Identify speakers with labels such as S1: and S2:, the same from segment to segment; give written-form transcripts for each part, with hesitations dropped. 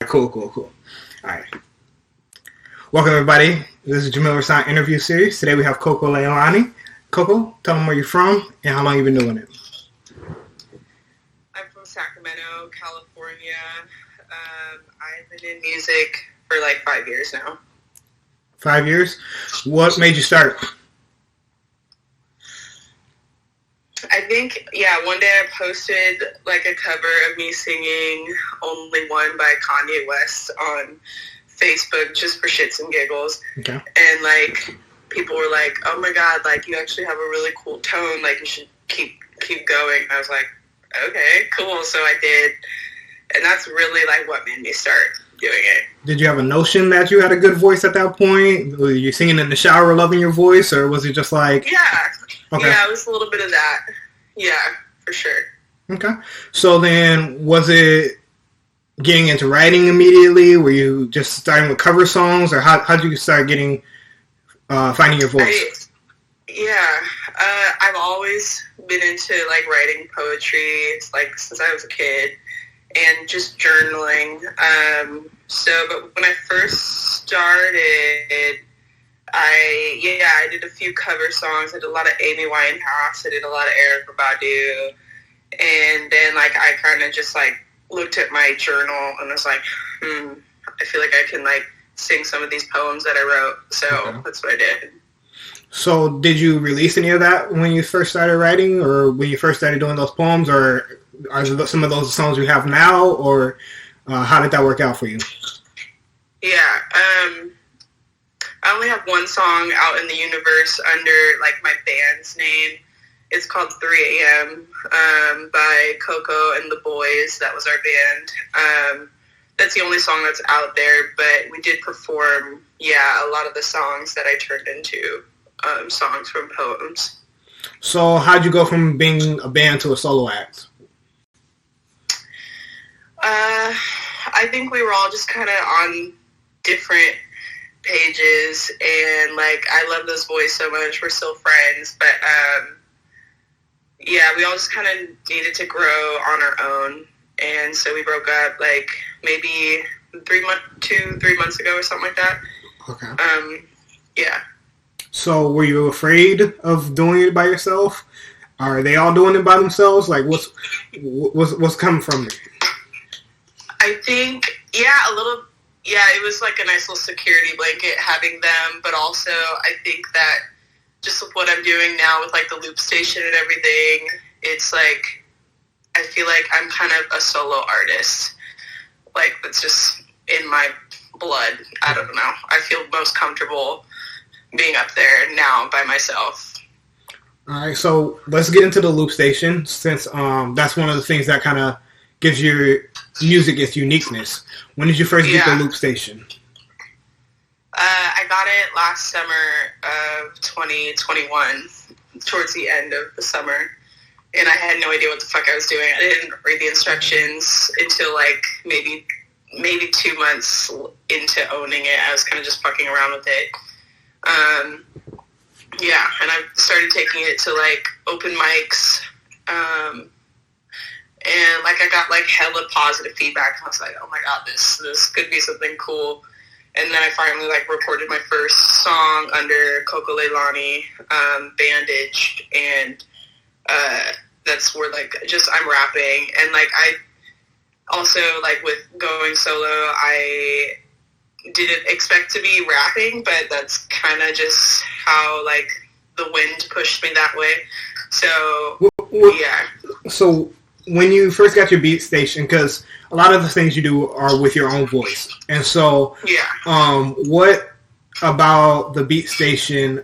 S1: Cool. All right. Welcome, everybody. This is Jameel RaSan interview series. Today we have Coco Lelani. Coco, tell them where you're from and how long you've been doing it.
S2: I'm from Sacramento, California. I've been in music for like 5 years now.
S1: 5 years? What made you start?
S2: I think, one day I posted like a cover of me singing Only One by Kanye West on Facebook just for shits and giggles.
S1: Okay.
S2: And like people were like, oh my God, like you actually have a really cool tone. Like you should keep going. I was like, okay, cool. So I did. And that's really like what made me start doing it.
S1: Did you have a notion that you had a good voice at that point? Were you singing in the shower loving your voice, or was it just like...
S2: Yeah.
S1: Okay.
S2: Yeah, it was a little bit of that. Yeah, for sure.
S1: Okay. So then, was it getting into writing immediately? Were you just starting with cover songs, or how did you start getting, finding your voice?
S2: I've always been into like writing poetry, like since I was a kid, and just journaling. But when I first started, I did a few cover songs. I did a lot of Amy Winehouse. I did a lot of Erykah Badu. And then, like, I kind of just, like, looked at my journal and was like, I feel like I can, like, sing some of these poems that I wrote. So That's what I did.
S1: So did you release any of that when you first started writing, or when you first started doing those poems, or are some of those songs you have now, or how did that work out for you?
S2: Yeah, I only have one song out in the universe under, like, my band's name. It's called 3 a.m. By Coco and the Boys. That was our band. That's the only song that's out there, but we did perform, a lot of the songs that I turned into songs from poems.
S1: So how'd you go from being a band to a solo act?
S2: I think we were all just kind of on different pages, and like I love those boys so much. We're still friends, but we all just kind of needed to grow on our own, and so we broke up like maybe 3 months ago or something like that.
S1: Okay. So were you afraid of doing it by yourself? Are they all doing it by themselves? Like what's coming from it?
S2: I think a little. Yeah, it was like a nice little security blanket having them, but also I think that just with what I'm doing now with like the loop station and everything, it's like I feel like I'm kind of a solo artist. Like that's just in my blood. I don't know. I feel most comfortable being up there now by myself.
S1: All right, so let's get into the loop station, since that's one of the things that kind of gives your music its uniqueness. When did you first get the loop station?
S2: I got it last summer of 2021, towards the end of the summer, and I had no idea what the fuck I was doing. I didn't read the instructions until like maybe 2 months into owning it. I was kind of just fucking around with it. And I started taking it to like open mics, and like I got like hella positive feedback. I was like, oh my God, this could be something cool. And then I finally like recorded my first song under Coco Lelani, Bandaged, and that's where like just I'm rapping. And like I also like with going solo, I didn't expect to be rapping, but that's kind of just how like the wind pushed me that way. So
S1: So when you first got your beat station, because a lot of the things you do are with your own voice, and so what about the beat station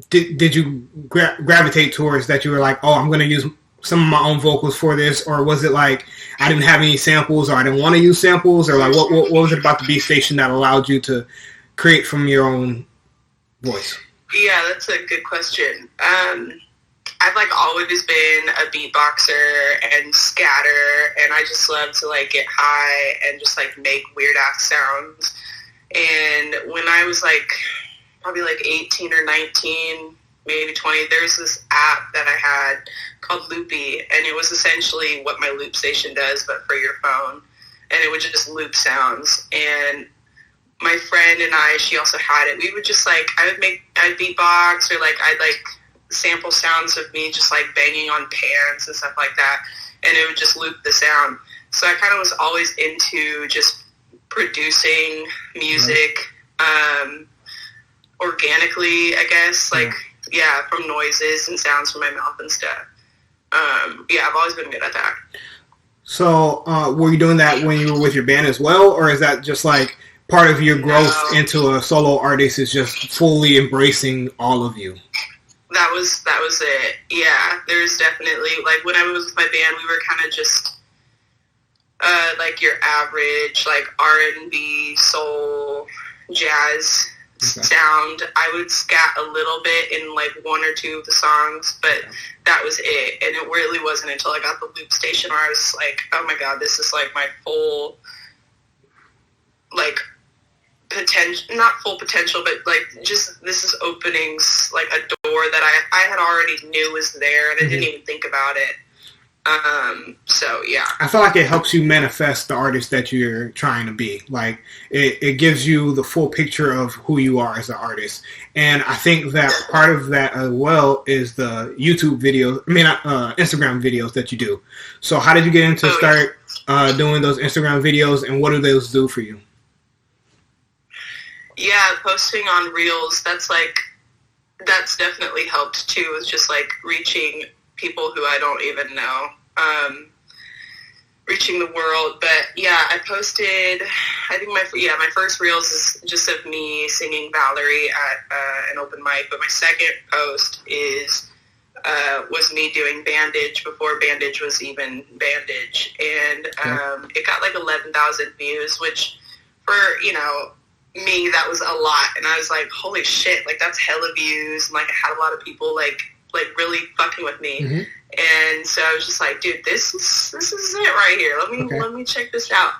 S1: did you gravitate towards, that you were like, oh, I'm going to use some of my own vocals for this? Or was it like I didn't have any samples, or I didn't want to use samples, or like what was it about the beat station that allowed you to create from your own voice?
S2: Yeah, that's a good question. I've like always been a beatboxer and scatter, and I just love to like get high and just like make weird ass sounds. And when I was like probably like 18 or 19, maybe 20, there was this app that I had called Loopy, and it was essentially what my loop station does, but for your phone. and it would just loop sounds. And my friend and I, she also had it. We would just like, I'd beatbox, or like I'd like sample sounds of me just like banging on pans and stuff like that, and it would just loop the sound. So I kind of was always into just producing music organically, I guess, like from noises and sounds from my mouth and stuff. I've always been good at that.
S1: So were you doing that when you were with your band as well, or is that just like part of your growth into a solo artist, is just fully embracing all of you?
S2: That was it. Yeah, there's definitely, like, when I was with my band, we were kind of just like your average like R&B, soul, jazz sound. I would scat a little bit in like one or two of the songs, but that was it. And it really wasn't until I got the loop station where I was like, oh my god, this is like my full like potential, not full potential, but like just, this is opening like a door that I had already knew was there, and I didn't even think about it. So yeah, I
S1: feel like it helps you manifest the artist that you're trying to be. Like it gives you the full picture of who you are as an artist. And I think that part of that as well is the YouTube videos, Instagram videos that you do. So how did you get into start doing those Instagram videos, and what do those do for you?
S2: Yeah, posting on Reels, that's definitely helped too. It's just like reaching people who I don't even know, reaching the world. But yeah, I posted, I think my first Reels is just of me singing Valerie at an open mic, but my second post was me doing Bandage before Bandage was even Bandage, and it got like 11,000 views, which for, me, that was a lot. And I was like, holy shit, like that's hella views, and like I had a lot of people like really fucking with me. And so I was just like, dude, this is it right here. Let me check this out.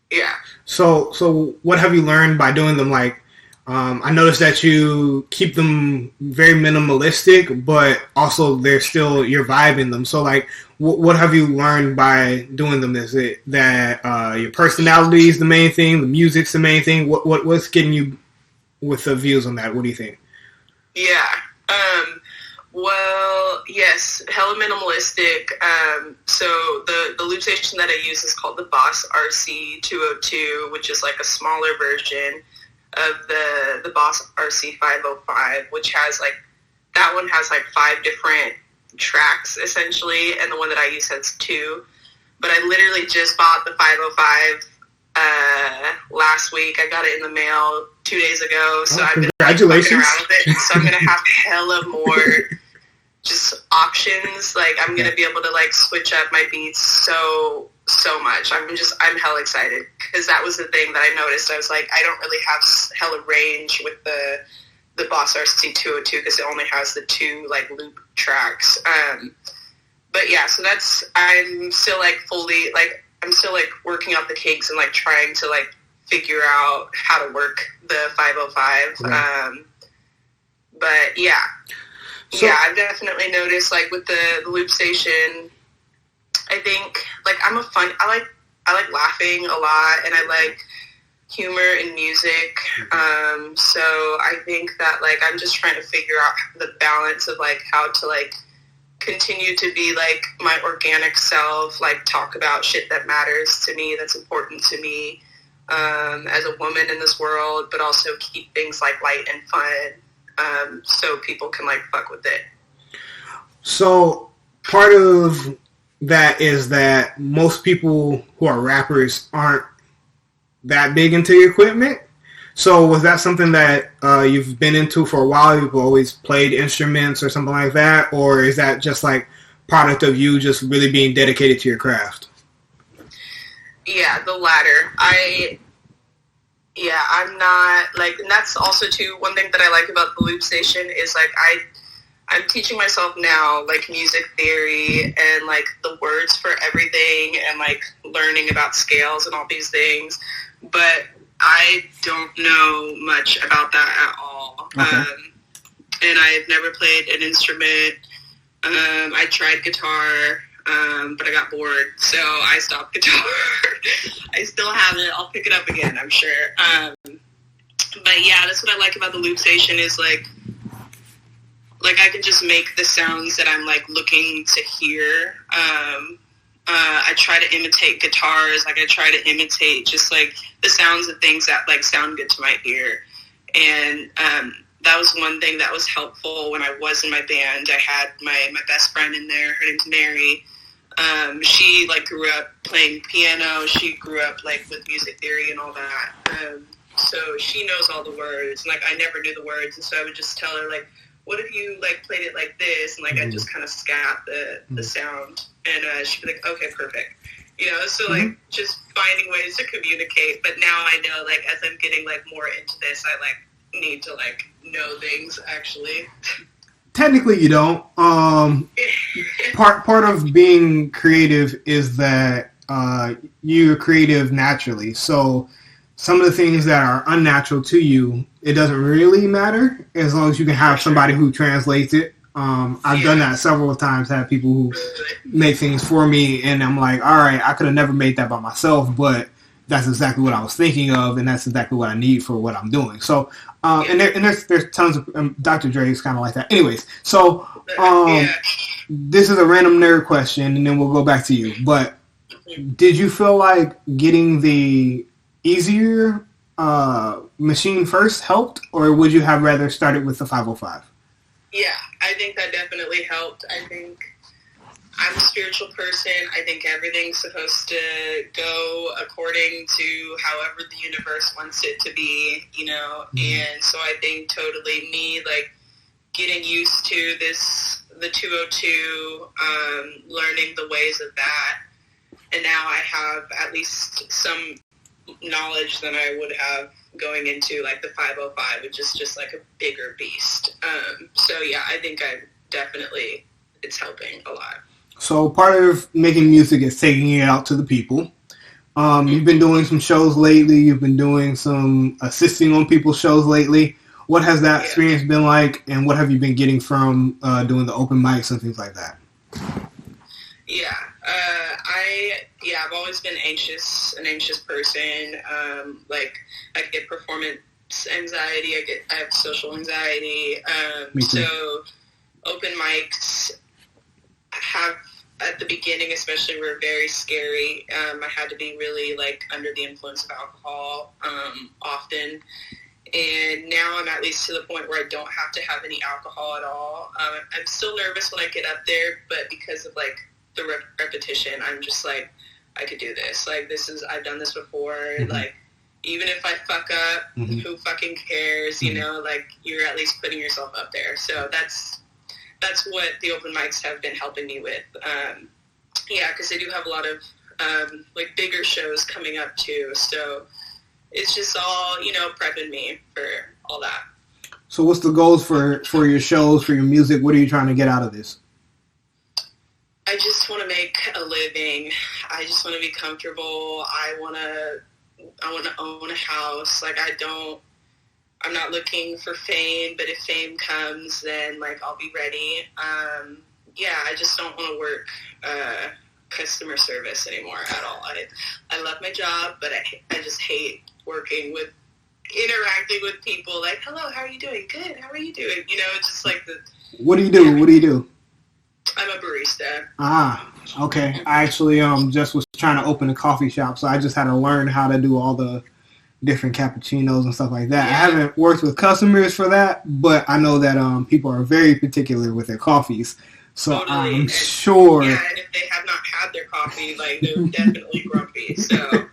S2: Yeah. So
S1: what have you learned by doing them? Like, I noticed that you keep them very minimalistic, but also they're still, you're vibing them. So like, what have you learned by doing them? Is it that your personality is the main thing, the music's the main thing? What's getting you with the views on that? What do you think?
S2: Yeah. Well, yes, hella minimalistic. So the loop station that I use is called the Boss RC 202, which is like a smaller version of the Boss RC 505, which has like, that one has like 5 different tracks essentially, and the one that I use has 2. But I literally just bought the 505 last week. I got it in the mail 2 days ago, so I've been
S1: congratulations.
S2: Around with it. So I'm gonna have hella more just options. Like I'm gonna be able to like switch up my beats so much. I'm hella excited, because that was the thing that I noticed. I was like, I don't really have hella range with the Boss RC 202, because it only has the 2 like loop tracks. But yeah, so I'm still like fully like, I'm still like working out the kinks and like trying to like figure out how to work the 505.
S1: Okay.
S2: But yeah. So, yeah, I've definitely noticed like with the loop station, I think like I like laughing a lot, and I like humor in music. So I think that like I'm just trying to figure out the balance of like how to like continue to be like my organic self, like talk about shit that matters to me, that's important to me as a woman in this world, but also keep things like light and fun, so people can like fuck with it.
S1: So part of that is that most people who are rappers aren't that big into your equipment. So was that something that you've been into for a while? You've always played instruments or something like that? Or is that just like product of you just really being dedicated to your craft?
S2: Yeah, the latter. I'm not like, and that's also too, one thing that I like about the loop station is like I'm teaching myself now like music theory and like the words for everything, and like learning about scales and all these things, but I don't know much about that at all. Okay. And I've never played an instrument. I tried guitar but I got bored, so I stopped guitar. I still have it. I'll pick it up again, I'm sure. But yeah, that's what I like about the loop station is like I can just make the sounds that I'm like looking to hear. I try to imitate guitars. Like I try to imitate just like the sounds of things that like sound good to my ear. And that was one thing that was helpful when I was in my band. I had my best friend in there. Her name's Mary. She like grew up playing piano. She grew up like with music theory and all that. So she knows all the words. And like I never knew the words, and so I would just tell her like, what if you like played it like this? And like I just kind of scat the sound, and she'd be like, okay, perfect. You know, so like just finding ways to communicate. But now I know like as I'm getting like more into this, I like need to like know things actually.
S1: Technically, you don't. Part of being creative is that you're creative naturally. So some of the things that are unnatural to you, it doesn't really matter as long as you can have somebody who translates it. I've done that several times. Have people who make things for me, and I'm like, all right, I could have never made that by myself, but that's exactly what I was thinking of, and that's exactly what I need for what I'm doing. So, and there's tons of Dr. Dre is kind of like that. Anyways, so this is a random nerd question, and then we'll go back to you. But did you feel like getting the easier machine first helped, or would you have rather started with the 505?
S2: Yeah, I think that definitely helped. I think I'm a spiritual person. I think everything's supposed to go according to however the universe wants it to be, you know, and so I think totally me, like, getting used to the 202, learning the ways of that, and now I have at least some knowledge than I would have going into like the 505, which is just like a bigger beast. So yeah, I think it's helping a lot.
S1: So part of making music is taking it out to the people. You've been doing some shows lately. You've been doing some assisting on people's shows lately. What has that experience been like, and what have you been getting from doing the open mics and things like that?
S2: Yeah, I've always been an anxious person. Like I get performance anxiety. I have social anxiety. So open mics have at the beginning, especially, were very scary. I had to be really like under the influence of alcohol often. And now I'm at least to the point where I don't have to have any alcohol at all. I'm still nervous when I get up there, but because of like the repetition, I'm just like, I could do this. Like I've done this before. Like even if I fuck up, who fucking cares? You know, like you're at least putting yourself up there. So that's what the open mics have been helping me with. Because I do have a lot of like bigger shows coming up too. So it's just all, you know, prepping me for all that.
S1: So what's the goals for your shows, for your music? What are you trying to get out of this?
S2: I just want to make a living. I just want to be comfortable. I want to own a house. Like I'm not looking for fame, but if fame comes, then like I'll be ready. I just don't want to work customer service anymore at all. I love my job, but I just hate interacting with people. Like, hello, how are you doing? Good. How are you doing? You know, it's just like
S1: What do you do? What do you do?
S2: I'm a barista.
S1: Okay. I actually just was trying to open a coffee shop, so I just had to learn how to do all the different cappuccinos and stuff like that. I haven't worked with customers for that, but I know that people are very particular with their coffees. So totally. I'm sure.
S2: Yeah, and if they have not had their coffee, like they're definitely grumpy. So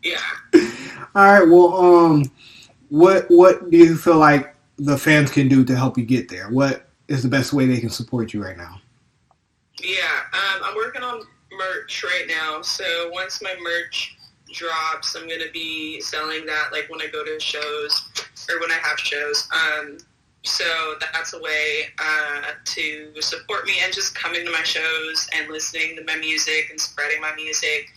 S2: yeah.
S1: All right. Well, what do you feel like the fans can do to help you get there? What is the best way they can support you right now?
S2: Yeah, I'm working on merch right now. So once my merch drops, I'm going to be selling that like when I go to shows or when I have shows. So that's a way to support me and just coming to my shows and listening to my music and spreading my music.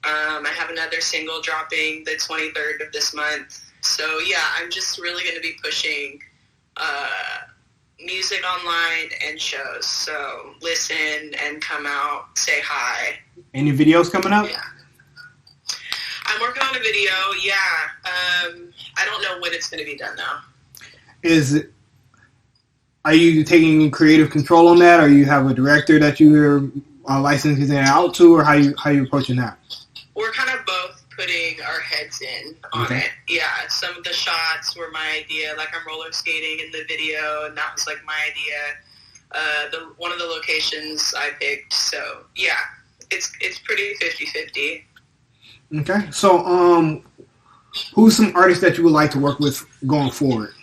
S2: I have another single dropping the 23rd of this month. So yeah, I'm just really going to be pushing music online and shows. So listen and come out, say hi.
S1: Any videos coming up?
S2: Yeah. I'm working on a video, yeah. I don't know when it's going to be done, though.
S1: Are you taking creative control on that, or you have a director that you're licensing it out to, or how you approaching that?
S2: We're kind of both putting our heads in on it. Yeah, some of the shots were my idea. Like, I'm roller skating in the video, and that was, like, my idea. One of the locations I picked. So, yeah, it's pretty 50-50.
S1: Okay. So, who's some artists that you would like to work with going forward?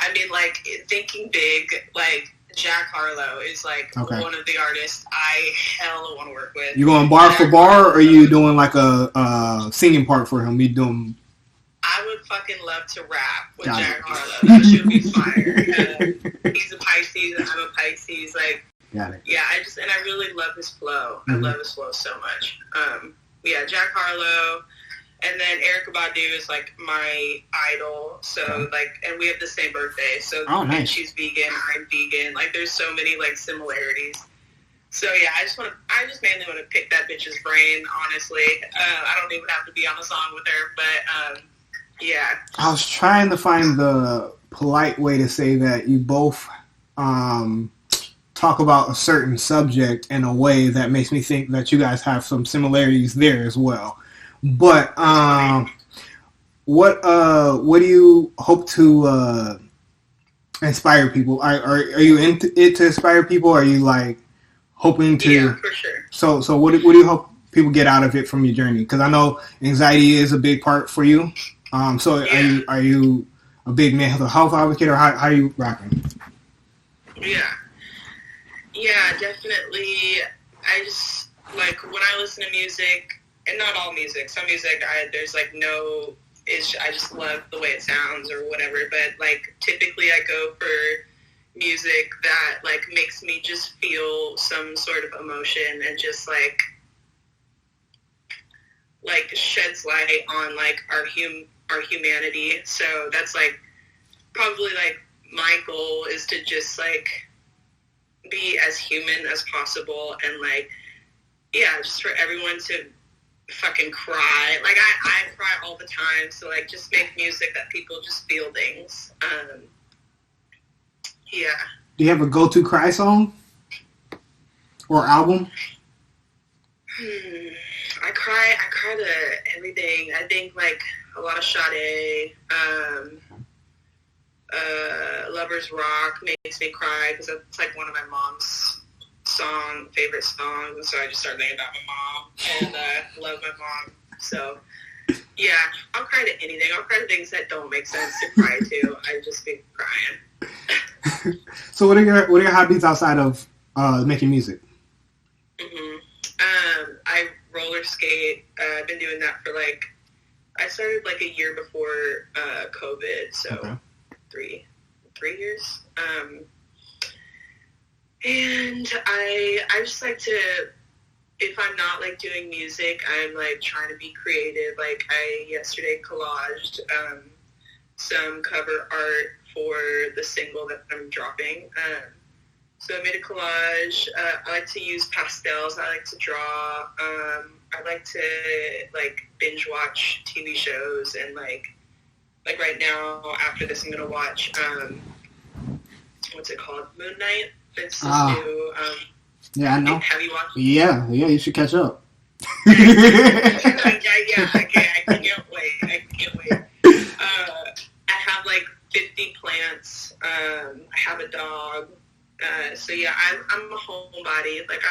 S2: I mean, like, thinking big, like, Jack Harlow is, like, one of the artists I hella want to work with.
S1: You going bar for bar, or are you doing, like, a singing part for him?
S2: I would fucking love to rap with Jack Harlow. That should be fire. He's a Pisces, and I'm a Pisces. Like,
S1: got it.
S2: Yeah, I really love his flow. I love his flow so much. Yeah, Jack Harlow. And then Erykah Badu is, like, my idol. So, like, and we have the same birthday. So,
S1: nice.
S2: And she's vegan, I'm vegan. Like, there's so many, like, similarities. So, yeah, I just mainly want to pick that bitch's brain, honestly. I don't even have to be on a song with her, but, yeah.
S1: I was trying to find the polite way to say that you both talk about a certain subject in a way that makes me think that you guys have some similarities there as well. But what do you hope to inspire people? Are you into it to inspire people? Or are you like hoping to?
S2: Yeah, for sure.
S1: So what do you hope people get out of it from your journey? Because I know anxiety is a big part for you. So are you a big mental health advocate, or how are you rocking?
S2: Yeah, definitely. I just, like, when I listen to music. And not all music. Some music, there's, like, no issue. I just love the way it sounds or whatever. But, like, typically I go for music that, like, makes me just feel some sort of emotion and just, like sheds light on, like, our humanity. So that's, like, probably, like, my goal is to just, like, be as human as possible and, like, yeah, just for everyone to fucking cry. Like, I cry all the time, so, like, just make music that people just feel things. Yeah.
S1: Do you have a go-to cry song? Or album?
S2: I cry to everything. I think, like, a lot of Sade, Lover's Rock makes me cry, because it's, like, one of my mom's favorite songs, and so I just started thinking about my mom, and love my mom. So, yeah, I'll cry to anything. I'll cry to things that don't make sense to cry to. I just be crying.
S1: So what are your hobbies outside of making music?
S2: I roller skate. I've been doing that for, like, I started, like, a year before COVID, so 3 years. And I just like to, if I'm not, like, doing music, I'm, like, trying to be creative. Like, I yesterday collaged some cover art for the single that I'm dropping. So I made a collage. I like to use pastels. I like to draw. I like to, like, binge watch TV shows. And, like right now, after this, I'm going to watch, what's it called? Moon Knight. It's this new,
S1: yeah, I know.
S2: Have you watched it?
S1: Yeah, you should catch up.
S2: yeah, I can't wait. I have, like, 50 plants. I have a dog. So, yeah, I'm a homebody. Like,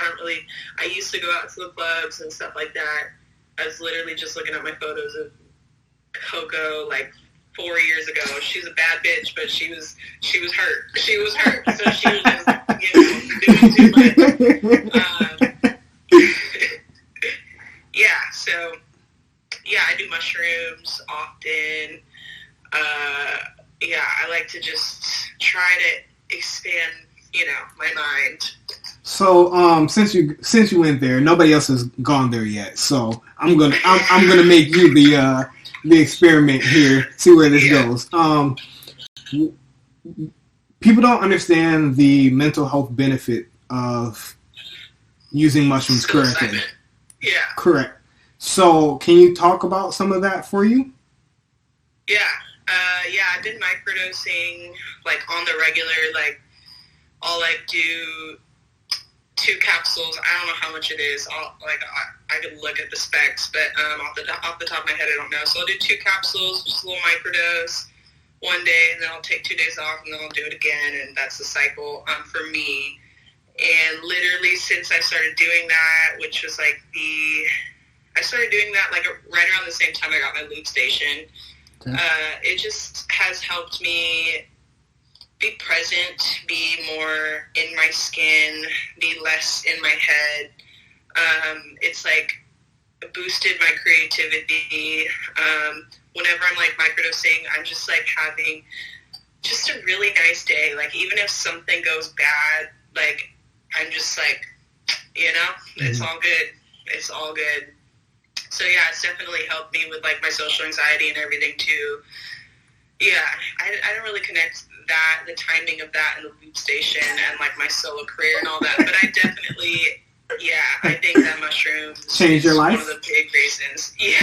S2: I used to go out to the clubs and stuff like that. I was literally just looking at my photos of Coco, like, 4 years ago. She's a bad bitch, but she was hurt. She was hurt. So she was just, doing too much. Yeah, so, yeah, I do mushrooms often. Yeah, I like to just try to expand, my mind.
S1: So, since you went there, nobody else has gone there yet. So I'm gonna make you the experiment here. See where this goes. people don't understand the mental health benefit of using mushrooms correctly.
S2: Yeah.
S1: Correct. So, can you talk about some of that for you?
S2: Yeah. I did microdosing, like, on the regular, like, I'll, like, do 2 capsules. I don't know how much it is. I could look at the specs, but off the top of my head, I don't know. So I'll do 2 capsules, just a little microdose one day, and then I'll take 2 days off, and then I'll do it again, and that's the cycle for me. And literally since I started doing that, which was like I started doing that like right around the same time I got my loop station. Okay. It just has helped me be present, be more in my skin, be less in my head. It's like boosted my creativity. Whenever I'm like microdosing, I'm just like having just a really nice day. Like even if something goes bad, like I'm just like, it's all good. It's all good. So yeah, it's definitely helped me with like my social anxiety and everything too. Yeah, I don't really connect that, the timing of that and the loop station and like my solo career and all that, but I definitely, I think that mushrooms
S1: changed your life.
S2: One of the big reasons. Yeah,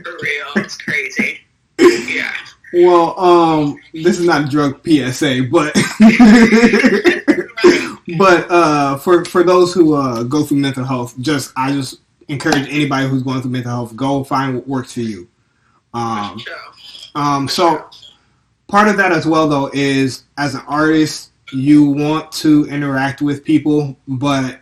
S2: for real, it's crazy. Yeah.
S1: Well, this is not a drug PSA, but for those who go through mental health, I just encourage anybody who's going through mental health, go find what works for you. So part of that as well, though, is as an artist, you want to interact with people, but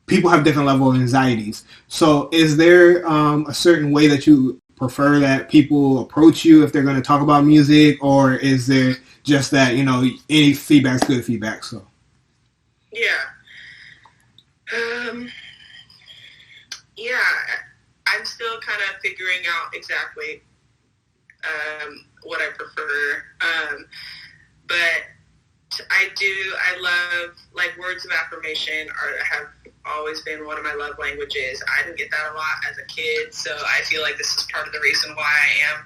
S1: people have different level of anxieties. So is there a certain way that you prefer that people approach you if they're going to talk about music, or is there just that, any feedback's good feedback? So
S2: I'm still kind of figuring out exactly what I prefer, but I love, like, words of affirmation have always been one of my love languages. I didn't get that a lot as a kid, so I feel like this is part of the reason why I am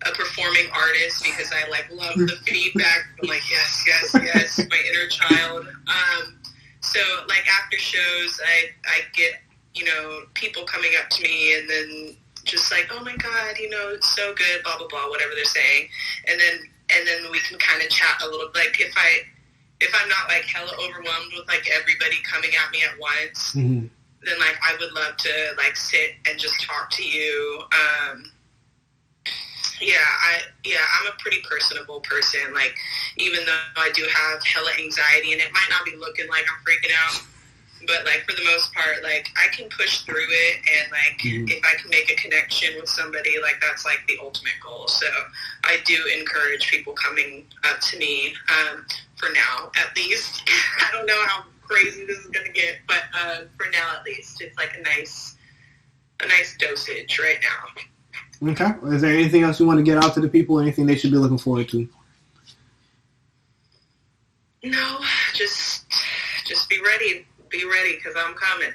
S2: a performing artist, because I like love the feedback. I'm like, yes, my inner child. So like after shows, I get, people coming up to me and then just like, oh my God, it's so good, blah, blah, blah, whatever they're saying. And then we can kind of chat a little, like if I'm not like hella overwhelmed with like everybody coming at me at once, then like I would love to like sit and just talk to you. I'm a pretty personable person. Like, even though I do have hella anxiety and it might not be looking like I'm freaking out, but like for the most part, like I can push through it, and like if I can make a connection with somebody, like that's like the ultimate goal. So I do encourage people coming up to me, for now at least. I don't know how crazy this is gonna get, but for now at least, it's like a nice dosage right now.
S1: Okay. Is there anything else you want to get out to the people? Anything they should be looking forward to?
S2: No, just be ready. Be ready, because I'm coming.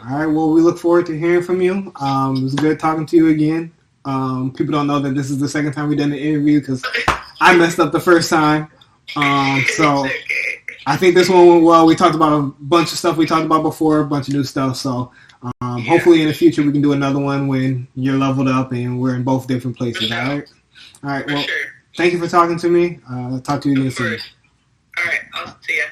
S1: All right. Well, we look forward to hearing from you. It was good talking to you again. People don't know that this is the second time we've done the interview because I messed up the first time. So okay. I think this one went well. We talked about a bunch of stuff we talked about before, a bunch of new stuff. So hopefully in the future we can do another one when you're leveled up and we're in both different places. Sure. All right. All right. Well, thank you for talking to me. I'll talk to you again soon.
S2: All right. I'll see ya.